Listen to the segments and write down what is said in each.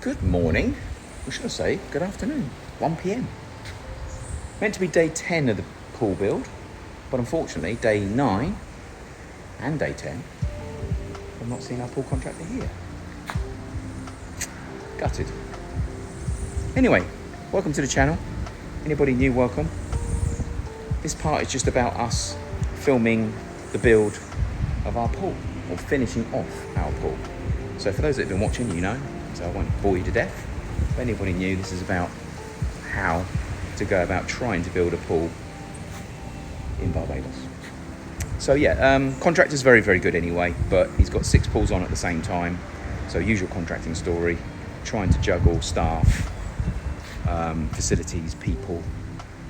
Good morning, or should I say good afternoon, 1 p.m. Meant to be day 10 of the pool build, but unfortunately day 9 and day 10, I've not seen our pool contractor here. Gutted. Anyway, welcome to the channel. Anybody new, welcome. This part is just about us filming the build of our pool, or finishing off our pool. So for those that have been watching, you know, so I won't bore you to death. If anybody new, this is about how to go about trying to build a pool in Barbados. So yeah, contractor's very, very good anyway, but he's got 6 pools on at the same time. So usual contracting story, trying to juggle staff, facilities, people,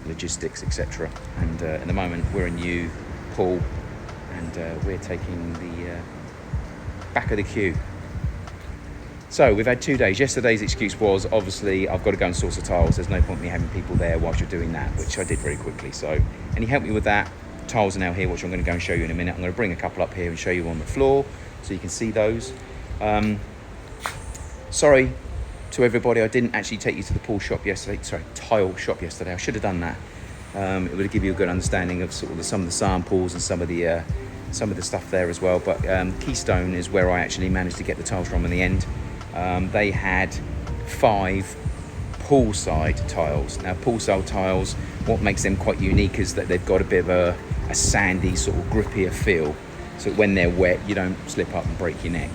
logistics, etc. And at the moment we're a new pool and we're taking the back of the queue. So we've had 2 days. Yesterday's excuse was obviously I've got to go and source the tiles. There's no point me having people there whilst you're doing that, which I did very quickly. So, and he helped me with that. Tiles are now here, which I'm going to go and show you in a minute. I'm going to bring a couple up here and show you on the floor so you can see those. Sorry to everybody, I didn't actually take you to the pool shop yesterday. Sorry, tile shop yesterday. I should have done that. It would give you a good understanding of sort of some of the samples and some of the stuff there as well. But Keystone is where I actually managed to get the tiles from in the end. They had 5 poolside tiles. Now poolside tiles, what makes them quite unique is that they've got a bit of a sandy sort of grippier feel, so when they're wet you don't slip up and break your neck.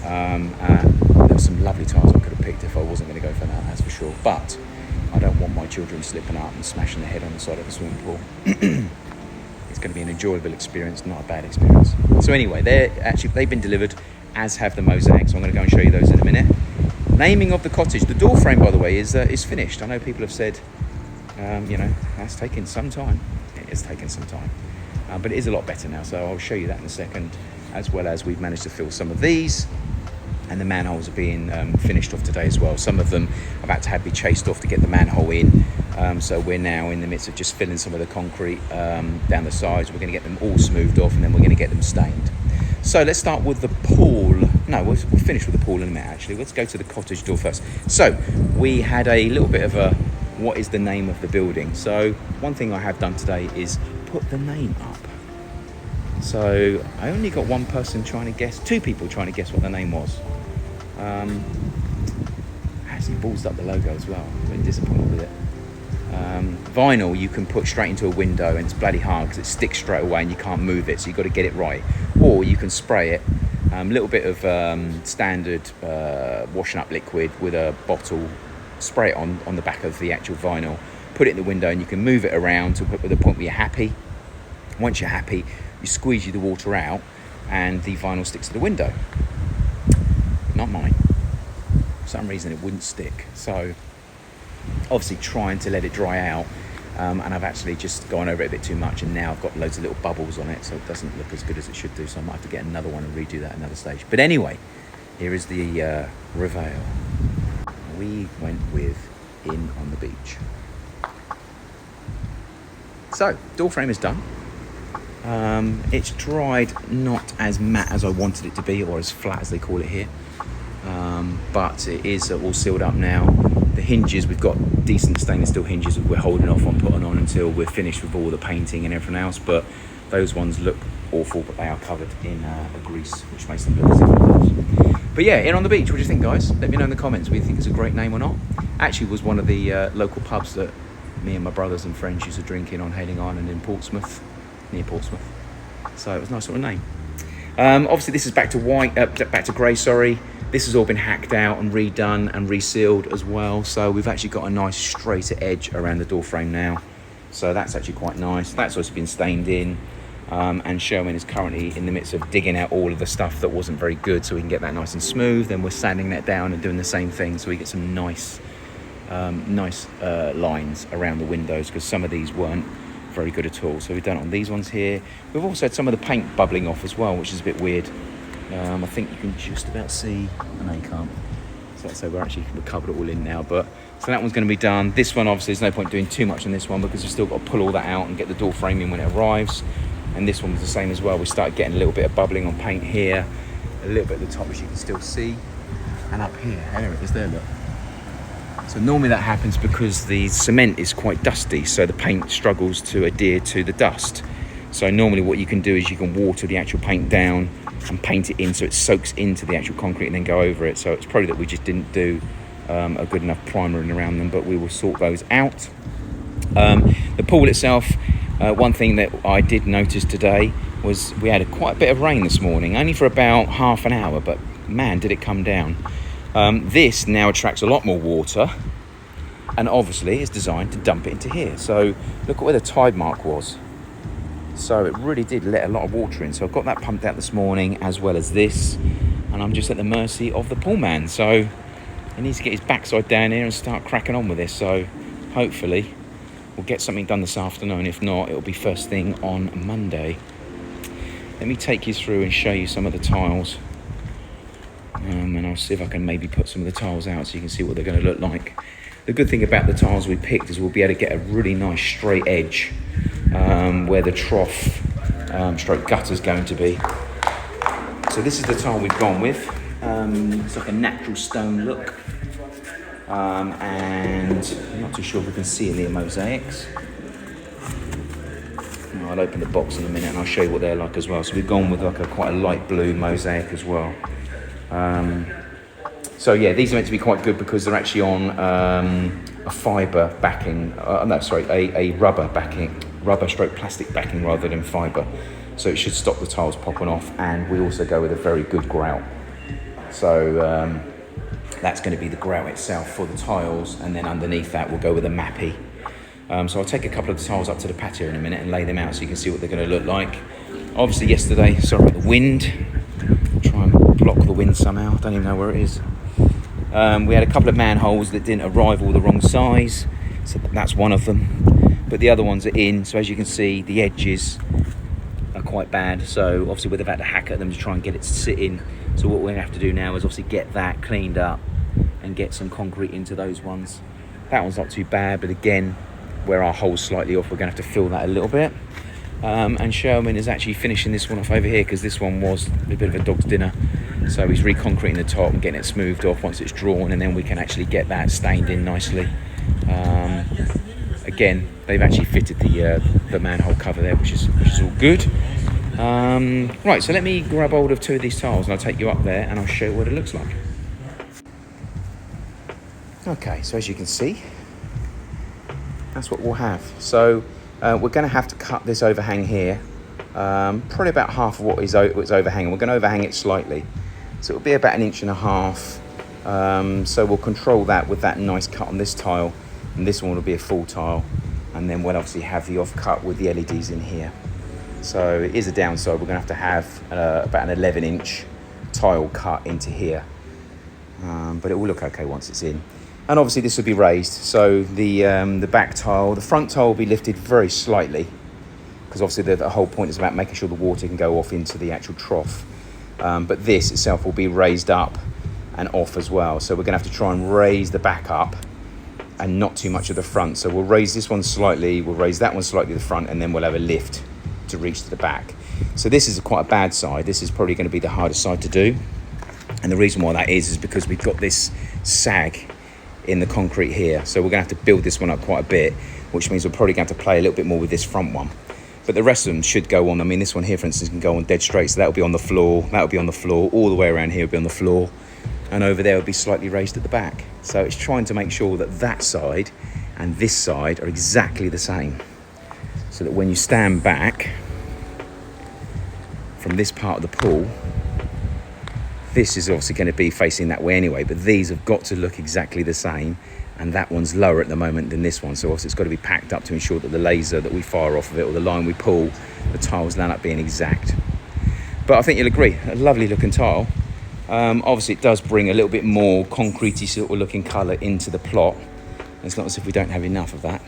There's some lovely tiles I could have picked if I wasn't going to go for that, that's for sure, but I don't want my children slipping up and smashing their head on the side of the swimming pool. It's going to be an enjoyable experience, not a bad experience. So anyway, they've been delivered, as have the mosaics. So I'm going to go and show you those in a minute. Naming of the cottage. The door frame, by the way, is finished. I know people have said, you know, that's taken some time. It is taking some time, but it is a lot better now. So I'll show you that in a second, as well as we've managed to fill some of these. And the manholes are being finished off today as well. Some of them I've had to have be chased off to get the manhole in. So we're now in the midst of just filling some of the concrete down the sides. We're going to get them all smoothed off and then we're going to get them stained. So let's start with the pool. No, we'll finish with the pool in a minute actually. Let's go to the cottage door first. So we had a little bit of a, what is the name of the building? So one thing I have done today is put the name up. So I only got one person trying to guess, 2 people trying to guess what the name was. Actually ballsed up the logo as well. I'm really disappointed with it. Vinyl you can put straight into a window and it's bloody hard because it sticks straight away and you can't move it, so you've got to get it right. Or you can spray it, a little bit of standard washing up liquid with a bottle, spray it on the back of the actual vinyl, put it in the window and you can move it around to the point where you're happy. Once you're happy, you squeeze the water out and the vinyl sticks to the window. Not mine. For some reason it wouldn't stick. So obviously trying to let it dry out, and I've actually just gone over it a bit too much and now I've got loads of little bubbles on it, so it doesn't look as good as it should do, so I might have to get another one and redo that at another stage. But anyway, here is the reveal. We went with In on the Beach. So door frame is done. It's dried, not as matte as I wanted it to be, or as flat as they call it here, but it is all sealed up now. The hinges, we've got decent stainless steel hinges that we're holding off on putting on until we're finished with all the painting and everything else, but those ones look awful, but they are covered in a grease, which makes them look as if it does. But yeah, In on the Beach, what do you think, guys? Let me know in the comments whether you think it's a great name or not. Actually was one of the local pubs that me and my brothers and friends used to drink in on Hailing Island in Portsmouth, near Portsmouth. So it was a nice sort of name. Obviously this is back to grey, sorry. This has all been hacked out and redone and resealed as well. So we've actually got a nice straighter edge around the door frame now. So that's actually quite nice. That's also been stained in. And Sherwin is currently in the midst of digging out all of the stuff that wasn't very good so we can get that nice and smooth. Then we're sanding that down and doing the same thing so we get some nice lines around the windows, because some of these weren't very good at all. So we've done it on these ones here. We've also had some of the paint bubbling off as well, which is a bit weird. I think you can just about see, no you can't. So we're covered it all in now, but so that one's going to be done. This one obviously there's no point doing too much on this one because we've still got to pull all that out and get the door frame in when it arrives. And this one was the same as well. We started getting a little bit of bubbling on paint here, a little bit at the top, as you can still see. and up here. There it is there, look. So normally that happens because the cement is quite dusty, so the paint struggles to adhere to the dust. So normally what you can do is you can water the actual paint down and paint it in so it soaks into the actual concrete and then go over it. So it's probably that we just didn't do a good enough primering around them, but we will sort those out. The pool itself, one thing that I did notice today was we had quite a bit of rain this morning, only for about half an hour, but man, did it come down. This now attracts a lot more water, and obviously it's designed to dump it into here. So look at where the tide mark was. So it really did let a lot of water in. So I've got that pumped out this morning, as well as this, and I'm just at the mercy of the pool man. So he needs to get his backside down here and start cracking on with this. So hopefully we'll get something done this afternoon. If not, it'll be first thing on Monday. Let me take you through and show you some of the tiles. And I'll see if I can maybe put some of the tiles out so you can see what they're going to look like. The good thing about the tiles we picked is we'll be able to get a really nice straight edge where the trough stroke gutter is going to be. So this is the tile we've gone with. It's like a natural stone look. And I'm not too sure if we can see any mosaics. I'll open the box in a minute and I'll show you what they're like as well. So we've gone with like quite a light blue mosaic as well. So yeah, these are meant to be quite good because they're actually on a fibre backing, a rubber backing, rubber stroke plastic backing rather than fibre. So it should stop the tiles popping off, and we also go with a very good grout. So that's going to be the grout itself for the tiles, and then underneath that we'll go with a mappy. So I'll take a couple of the tiles up to the patio in a minute and lay them out so you can see what they're going to look like. Obviously yesterday, sorry about the wind, try and block the wind somehow, don't even know where it is. We had a couple of manholes that didn't arrive all the wrong size, so that's one of them. But the other ones are in, so as you can see, the edges are quite bad. So obviously we've had to hack at them to try and get it to sit in. So what we're going to have to do now is obviously get that cleaned up and get some concrete into those ones. That one's not too bad, but again, where our hole's slightly off, we're going to have to fill that a little bit. And Sherwin is actually finishing this one off over here because this one was a bit of a dog's dinner. So he's reconcreting the top and getting it smoothed off once it's drawn, and then we can actually get that stained in nicely. Again, they've actually fitted the manhole cover there, which is all good. Right, so let me grab hold of two of these tiles and I'll take you up there and I'll show you what it looks like. Okay, so as you can see, that's what we'll have. So we're going to have to cut this overhang here, probably about half of what's overhanging. We're going to overhang it slightly, so it'll be about 1.5 inches. So we'll control that with that nice cut on this tile, and this one will be a full tile, and then we'll obviously have the off cut with the LEDs in here. So it is a downside. We're going to have about an 11-inch tile cut into here, but it will look okay once it's in. And obviously this will be raised, so the back tile, the front tile will be lifted very slightly, because obviously the whole point is about making sure the water can go off into the actual trough. But this itself will be raised up and off as well. So we're going to have to try and raise the back up and not too much of the front. So we'll raise this one slightly, we'll raise that one slightly to the front, and then we'll have a lift to reach to the back. So this is quite a bad side. This is probably going to be the hardest side to do. And the reason why that is because we've got this sag in the concrete here. So we're going to have to build this one up quite a bit, which means we're probably going to have to play a little bit more with this front one. But the rest of them should go on. I mean, this one here, for instance, can go on dead straight. So that'll be on the floor, that'll be on the floor, all the way around here will be on the floor. And over there will be slightly raised at the back. So it's trying to make sure that that side and this side are exactly the same. So that when you stand back from this part of the pool, this is obviously going to be facing that way anyway, but these have got to look exactly the same, and that one's lower at the moment than this one, so obviously it's got to be packed up to ensure that the laser that we fire off of it, or the line we pull, the tiles land up being exact. But I think you'll agree, a lovely looking tile. Obviously it does bring a little bit more concretey sort of looking colour into the plot. It's not as if we don't have enough of that,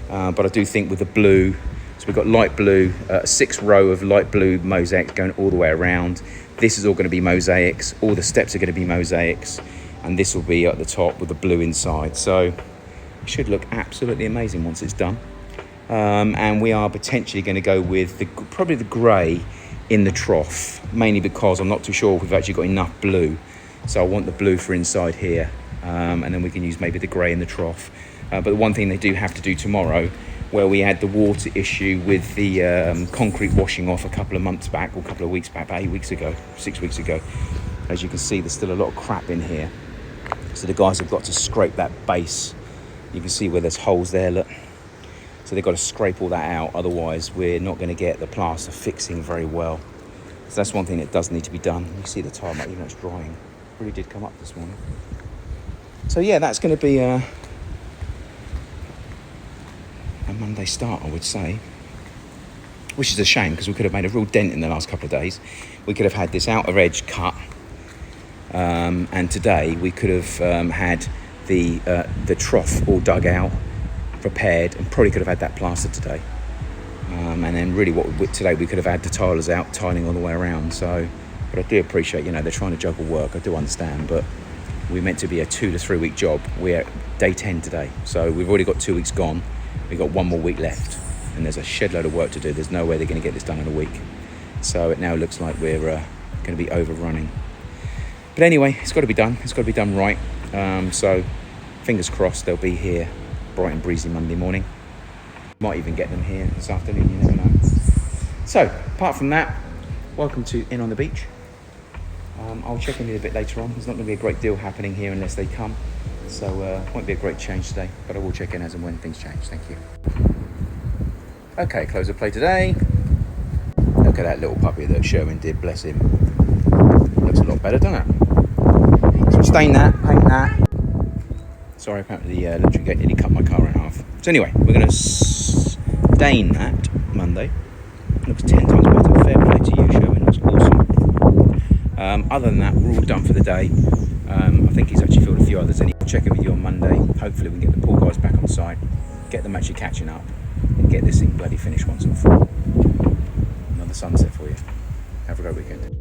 but I do think with the blue, so we've got light blue, 6 row of light blue mosaics going all the way around. This is all going to be mosaics, all the steps are going to be mosaics, and this will be at the top with the blue inside. So it should look absolutely amazing once it's done. And we are potentially going to go with probably the grey in the trough, mainly because I'm not too sure if we've actually got enough blue So I want the blue for inside here, and then we can use maybe the grey in the trough. But the one thing they do have to do tomorrow, where we had the water issue with the concrete washing off a couple of months back, or a couple of weeks back, about 8 weeks ago, 6 weeks ago. As you can see, there's still a lot of crap in here. So the guys have got to scrape that base. You can see where there's holes there, look. So they've got to scrape all that out, otherwise we're not going to get the plaster fixing very well. So that's one thing that does need to be done. You see the tile mark, even though it's drying. Really did come up this morning. So yeah, that's going to be a Monday start, I would say. Which is a shame, because we could have made a real dent in the last couple of days. We could have had this outer edge cut, and today we could have had the trough all dug out, prepared, and probably could have had that plastered today. And then really today we could have had the tilers out tiling all the way around. So, but I do appreciate, they're trying to juggle work. I do understand, but we're meant to be a 2 to 3 week job. We're at day 10 today. So we've already got 2 weeks gone. We've got 1 more week left, and there's a shed load of work to do. There's no way they're going to get this done in a week. So it now looks like we're going to be overrunning. But anyway, it's got to be done. It's got to be done right. So fingers crossed they'll be here bright and breezy Monday morning. Might even get them here this afternoon, you never know. So, apart from that, welcome to In on the Beach. I'll check in with you a bit later on. There's not going to be a great deal happening here unless they come. So, won't be a great change today, but I will check in as and when things change. Thank you. Okay, close of play today. Look at that little puppy that Sherwin did, bless him. Looks a lot better, doesn't it? So stain that, paint that. Sorry, apparently the electric gate nearly cut my car in half. So anyway, we're going to stain that Monday. Looks 10 times better. Fair play to you, Sherwin. Looks awesome. Other than that, we're all done for the day. I think he's actually filled a few others in. I'll check in with you on Monday. Hopefully we can get the poor guys back on site, get them actually catching up, and get this thing bloody finished once and for all. Another sunset for you. Have a great weekend.